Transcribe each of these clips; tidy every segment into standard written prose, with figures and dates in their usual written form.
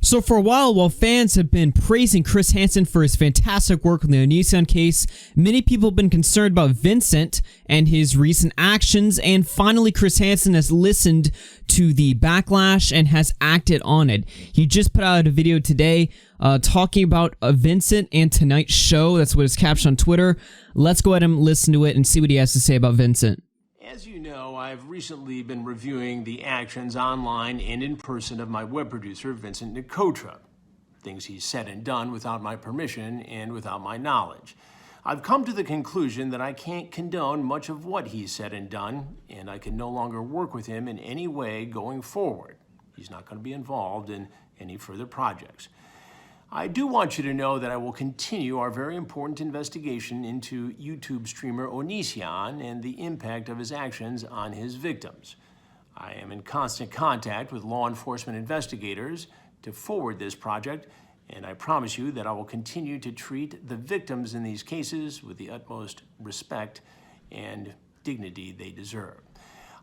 So for a while fans have been praising Chris Hansen for his fantastic work on the Onision case, many people have been concerned about Vincent and his recent actions, and finally Chris Hansen has listened to the backlash and has acted on it. He just put out a video today talking about Vincent and tonight's show. That's what is captioned on Twitter. Let's go ahead and listen to it and see what he has to say about Vincent. As you know, I've recently been reviewing the actions online and in person of my web producer, Vincent Nicotra. Things he's said and done without my permission and without my knowledge. I've come to the conclusion that I can't condone much of what he's said and done, and I can no longer work with him in any way going forward. He's not going to be involved in any further projects. I do want you to know that I will continue our very important investigation into YouTube streamer Onision and the impact of his actions on his victims. I am in constant contact with law enforcement investigators to forward this project, and I promise you that I will continue to treat the victims in these cases with the utmost respect and dignity they deserve.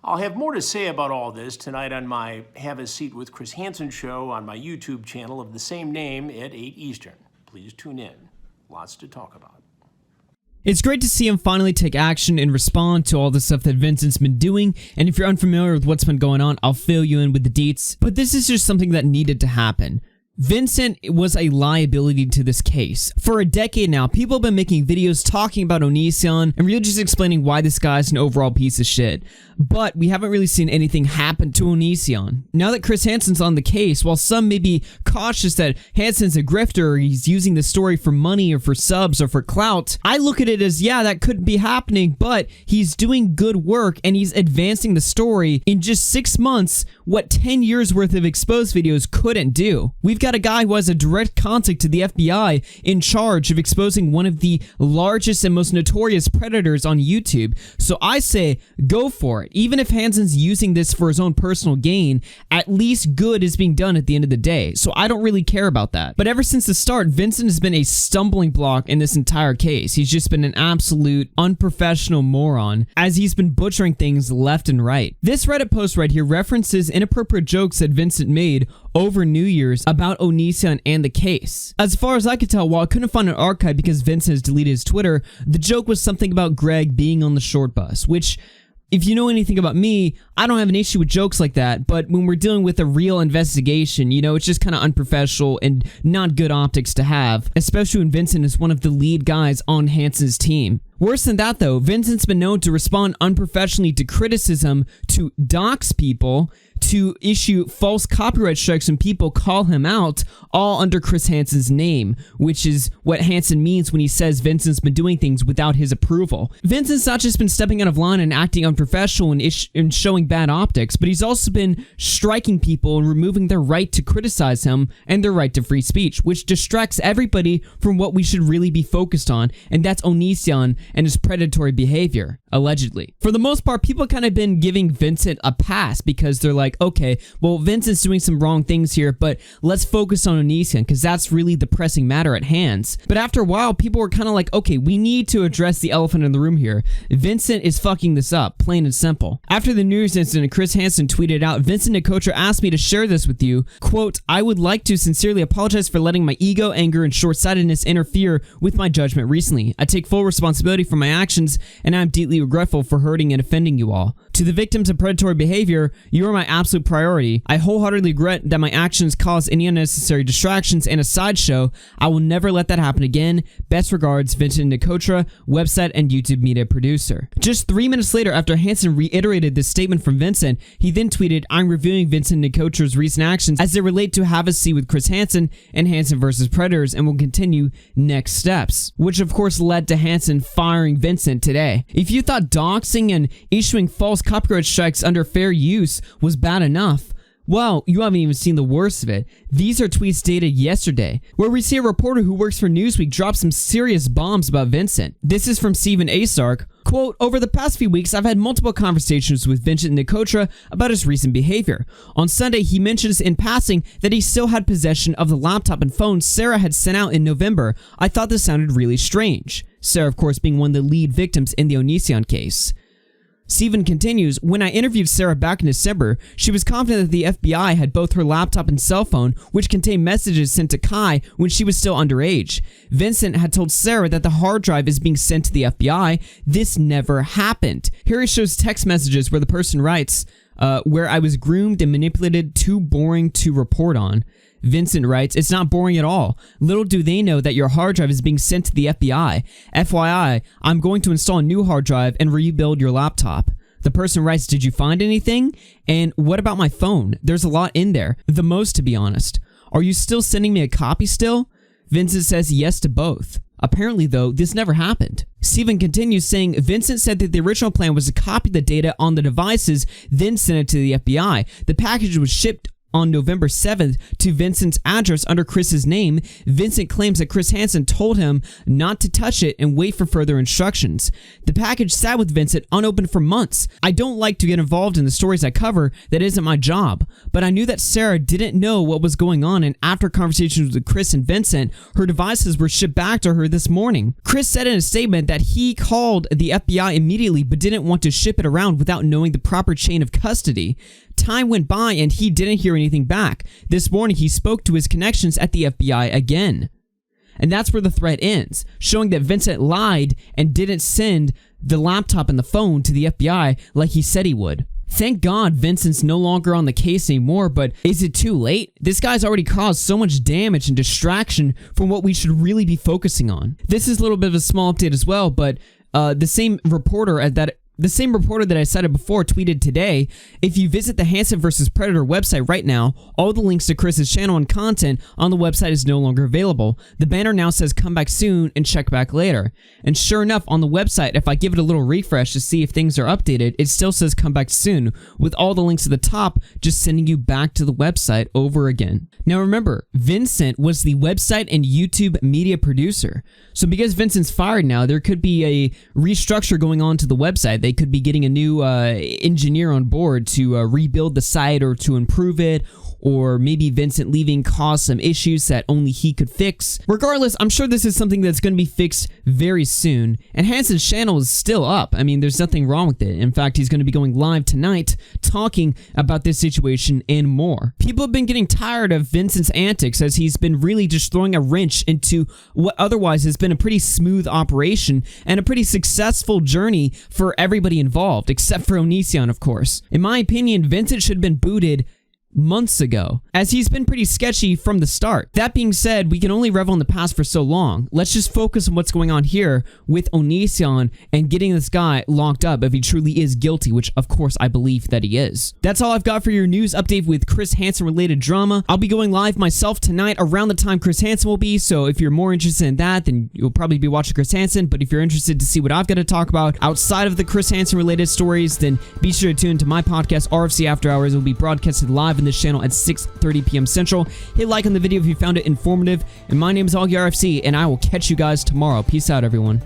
I'll have more to say about all this tonight on my Have a Seat with Chris Hansen show on my YouTube channel of the same name at 8 Eastern. Please tune in. Lots to talk about. It's great to see him finally take action and respond to all the stuff that Vincent's been doing, and if you're unfamiliar with what's been going on, I'll fill you in with the deets, but this is just something that needed to happen. Vincent was a liability to this case. For a decade now, people have been making videos talking about Onision and really just explaining why this guy's an overall piece of shit. But we haven't really seen anything happen to Onision. Now that Chris Hansen's on the case, while some may be cautious that Hansen's a grifter or he's using the story for money or for subs or for clout, I look at it as, yeah, that could be happening, but he's doing good work and he's advancing the story in just 6 months, what 10 years worth of exposed videos couldn't do. We've got a guy who has a direct contact to the FBI in charge of exposing one of the largest and most notorious predators on YouTube. So I say, go for it. Even if Hansen's using this for his own personal gain, at least good is being done at the end of the day. So I don't really care about that. But ever since the start, Vincent has been a stumbling block in this entire case. He's just been an absolute unprofessional moron as he's been butchering things left and right. This Reddit post right here references inappropriate jokes that Vincent made over New Year's about Onision and the case. As far as I could tell, while I couldn't find an archive because Vincent has deleted his Twitter, the joke was something about Greg being on the short bus, which, if you know anything about me, I don't have an issue with jokes like that, but when we're dealing with a real investigation, you know, it's just kind of unprofessional and not good optics to have, especially when Vincent is one of the lead guys on Hansen's team. Worse than that though, Vincent's been known to respond unprofessionally to criticism, to dox people, to issue false copyright strikes when people call him out, all under Chris Hansen's name, which is what Hansen means when he says Vincent's been doing things without his approval. Vincent's not just been stepping out of line and acting unprofessional and showing bad optics, but he's also been striking people and removing their right to criticize him and their right to free speech, which distracts everybody from what we should really be focused on, and that's Onision and his predatory behavior, allegedly. For the most part, people kind of been giving Vincent a pass because they're like, okay, well, Vincent's doing some wrong things here, but let's focus on Onision because that's really the pressing matter at hand. But after a while, people were kind of like, okay, we need to address the elephant in the room here. Vincent is fucking this up, plain and simple. After the news incident, Chris Hansen tweeted out, Vincent Nicotra asked me to share this with you. Quote, I would like to sincerely apologize for letting my ego, anger, and short-sightedness interfere with my judgment recently. I take full responsibility for my actions, and I'm deeply regretful for hurting and offending you all. To the victims of predatory behavior, you are my absolute priority. I wholeheartedly regret that my actions caused any unnecessary distractions and a sideshow. I will never let that happen again. Best regards, Vincent Nicotra, website and YouTube media producer. Just 3 minutes later, after Hansen reiterated this statement from Vincent, he then tweeted, I'm reviewing Vincent Nicotra's recent actions as they relate to Have a Seat with Chris Hansen and Hansen vs. Predators and will continue next steps. Which of course led to Hansen firing Vincent today. If you thought doxing and issuing false copyright strikes under fair use was bad enough, well, you haven't even seen the worst of it. These are tweets dated yesterday, where we see a reporter who works for Newsweek drop some serious bombs about Vincent. This is from Steven Asark. Quote, over the past few weeks, I've had multiple conversations with Vincent Nicotra about his recent behavior. On Sunday, he mentions in passing that he still had possession of the laptop and phone Sarah had sent out in November. I thought this sounded really strange. Sarah, of course, being one of the lead victims in the Onision case. Steven continues, when I interviewed Sarah back in December, she was confident that the FBI had both her laptop and cell phone, which contained messages sent to Kai when she was still underage. Vincent had told Sarah that the hard drive is being sent to the FBI. This never happened. Here he shows text messages where the person writes, where I was groomed and manipulated, too boring to report on. Vincent writes, it's not boring at all. Little do they know that your hard drive is being sent to the FBI. FYI, I'm going to install a new hard drive and rebuild your laptop. The person writes, did you find anything? And what about my phone? There's a lot in there. The most, to be honest. Are you still sending me a copy still? Vincent says yes to both. Apparently, though, this never happened. Steven continues saying, Vincent said that the original plan was to copy the data on the devices, then send it to the FBI. The package was shipped on November 7th to Vincent's address under Chris's name. Vincent claims that Chris Hansen told him not to touch it and wait for further instructions. The package sat with Vincent unopened for months. I don't like to get involved in the stories I cover. That isn't my job. But I knew that Sarah didn't know what was going on, and after conversations with Chris and Vincent, her devices were shipped back to her this morning. Chris said in a statement that he called the FBI immediately but didn't want to ship it around without knowing the proper chain of custody. Time went by and he didn't hear anything back. This morning he spoke to his connections at the FBI again. And that's where the thread ends, showing that Vincent lied and didn't send the laptop and the phone to the FBI like he said he would. Thank God Vincent's no longer on the case anymore, but is it too late? This guy's already caused so much damage and distraction from what we should really be focusing on. This is a little bit of a small update as well, but the same reporter that I cited before tweeted today, if you visit the Hansen vs. Predator website right now, all the links to Chris's channel and content on the website is no longer available. The banner now says come back soon and check back later. And sure enough, on the website, if I give it a little refresh to see if things are updated, it still says come back soon, with all the links at the top just sending you back to the website over again. Now remember, Vincent was the website and YouTube media producer. So because Vincent's fired now, there could be a restructure going on to the website. They could be getting a new engineer on board to rebuild the site or to improve it, or maybe Vincent leaving caused some issues that only he could fix. Regardless, I'm sure this is something that's going to be fixed very soon, and Hansen's channel is still up. I mean, there's nothing wrong with it. In fact, he's going to be going live tonight talking about this situation and more. People have been getting tired of Vincent's antics, as he's been really just throwing a wrench into what otherwise has been a pretty smooth operation and a pretty successful journey for everybody involved, except for Onision, of course. In my opinion, Vincent should have been booted months ago, as he's been pretty sketchy from the start. That being said, we can only revel in the past for so long. Let's just focus on what's going on here with Onision and getting this guy locked up if he truly is guilty, which of course I believe that he is. That's all I've got for your news update with Chris Hansen related drama. I'll be going live myself tonight around the time Chris Hansen will be, so if you're more interested in that, then you'll probably be watching Chris Hansen. But if you're interested to see what I've got to talk about outside of the Chris Hansen related stories, then be sure to tune to my podcast, RFC After Hours. It will be broadcasted live on this channel at 6:30 p.m. Central. Hit like on the video if you found it informative. And my name is AugieRFC, and I will catch you guys tomorrow. Peace out, everyone.